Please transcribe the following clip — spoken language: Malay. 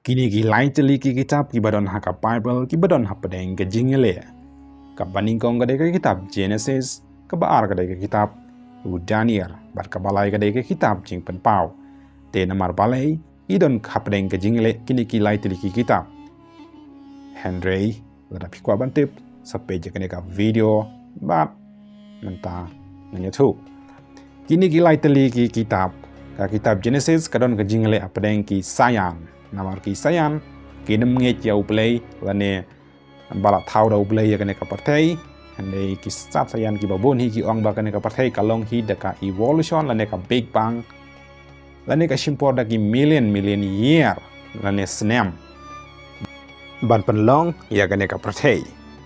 Kini ki lain teli ki kitab ki badon haka Bible ki badon hapadeng ke jingele. Ka baningkong gade ke kitab Genesis, ka baar gade ke kitab Daniel, bat ka balai gade ke kitab jing penpau. Te namar balai idon hapadeng ke jingele kini ki lain teli ki kitab. Henry lada pikwa bantip sampai je kene ka video bat mentah na YouTube. Kini ki lain teli ki kitab ka kitab Genesis kadon ke jingele hapadeng ki sayan. Namar ki sayan kini menget ya uplay lane balak thau da uplay ya kene ka partai hande ki sat sayan ki babon hi ki ong ba kene ka partai kalong hi da ka evolution lane ka big bang lane ka simpor da ki million year lane snem ban penlong ya kene ka partai